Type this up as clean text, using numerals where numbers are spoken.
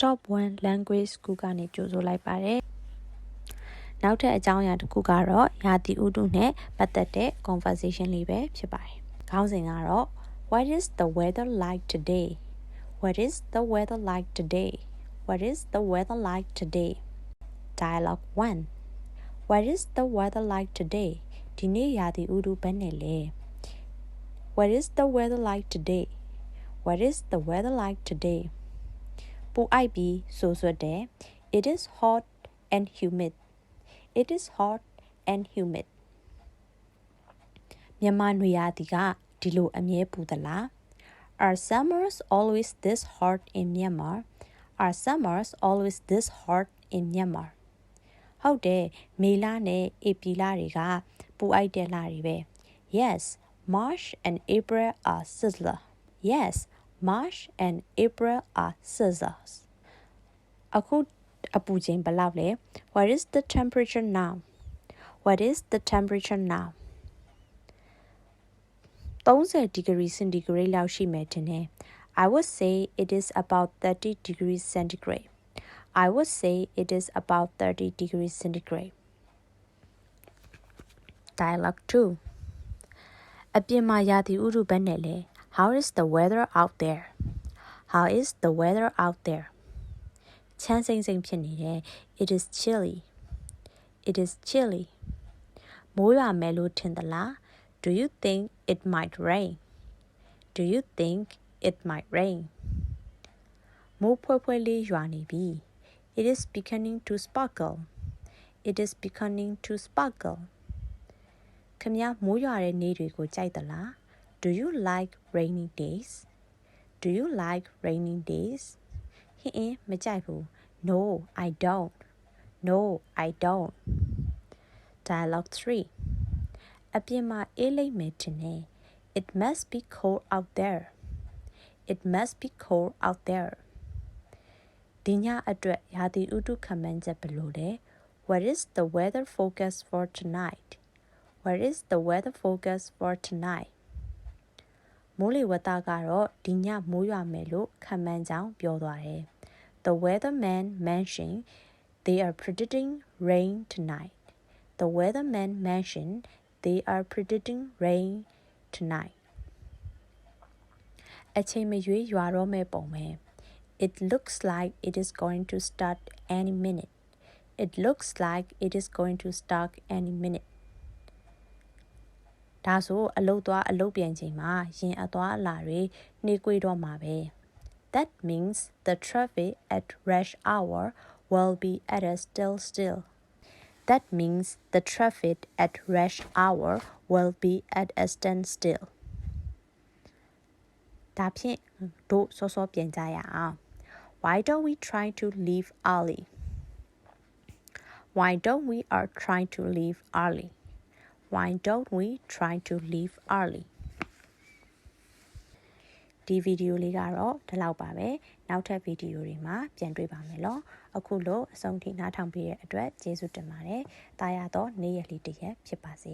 top 1 language school ကနေကြိုဆိုလိုက်ပါတယ်။နောက်ထပ်အကြောင်းအရာတစ်ခုကတော့ရာသီဥတုနဲ့ပတ်သက်တဲ့ conversation လေးပဲဖြစ်ပါတယ်။ခေါင်းစဉ်ကတော့ What is the weather like today? What is the weather like today? What is the weather like today? Dialogue 1 What is the weather like today? ဒီနေ့ရာသီဥတုဘယ်နဲ့လဲ What is the weather like today? What is the weather like today? ပူအိုက်ပြီးဆိုဆွတ်တယ် It is hot and humid. It is hot and humid. မြန်မာနွေရာသီကဒီလိုအမြဲပူသလား Are summers always this hot in Myanmar? Are summers always this hot in Myanmar? ဟုတ်တယ်မေလနဲ့ဧပြီလတွေကပူအိုက်တဲ့လတွေပဲ Yes, March and April are sizzler. Yes, March and April are sizzlers. အခုအပူချိန်ဘယ်လောက်လဲ What is the temperature now? What is the temperature now? 30 degrees centigrade လောက်ရှိမယ်ထင်တယ် I would say it is about 30 degrees centigrade. I would say it is about 30 degrees centigrade. Dialogue 2. အပြင်မှာရာသီဥတုဘယ်နဲ့လဲ How is the weather out there? How is the weather out there? ချမ်းစိမ့်စိမ့်ဖြစ်နေတယ် It is chilly. It is chilly. မိုးရွာမယ်လို့ထင်သလား Do you think it might rain? Do you think it might rain? မိုးဖွဲဖွဲလေးရွာနေပြီ It is beginning to sparkle. It is beginning to sparkle. ခင်ဗျားမိုးရွာတဲ့နေ့တွေကိုကြိုက်သလား Do you like rainy days? Do you like rainy days? ဟင်းမကြိုက်ဘူး No, I don't. No, I don't. Dialogue 3. အပြင်မှာအေးလိမ့်မယ်ထင်တယ် It must be cold out there. It must be cold out there. ဒီညအတွက်ရာသီဥတုခန့်မှန်းချက်ဘယ်လိုလဲ What is the weather forecast for tonight? What is the weather forecast for tonight? မိုးလေဝသကတော့ဒီညမိုးရွာမယ်လို့ခန့်မှန်းကြောင်းပြောသွားတယ် The weatherman mentioned they are predicting rain tonight. The weatherman mentioned they are predicting rain tonight. အချိန်မရွေးရွာတော့မဲ့ပုံပဲ It looks like it is going to start any minute. It looks like it is going to start any minute. ဒါဆိုအလုပ်သွားအလုပ်ပြန်ချိန်မှာရင်အသွားအလာတွေနှေးကွေးတော့မှာပဲ That means the traffic at rush hour will be at a standstill. That means the traffic at rush hour will be at a standstill. ဒါဖြင့်တို့စောစောပြန်ကြရအောင် Why don't we try to leave early? Why don't we try to leave early? Why don't we try to leave early? ဒီဗီဒီယိုလေးကတော့ဒီလောက်ပါပဲနောက်ထပ်ဗီဒီယိုတွေမှာပြန်တွေ့ပါမယ်လို့အခုလို့အဆုံးထိနားထောင်ပေးတဲ့အတွက်ကျေးဇူးတင်ပါတယ်တာယာတော့နေ့ရက်လေးတစ်ရက်ဖြစ်ပါစေ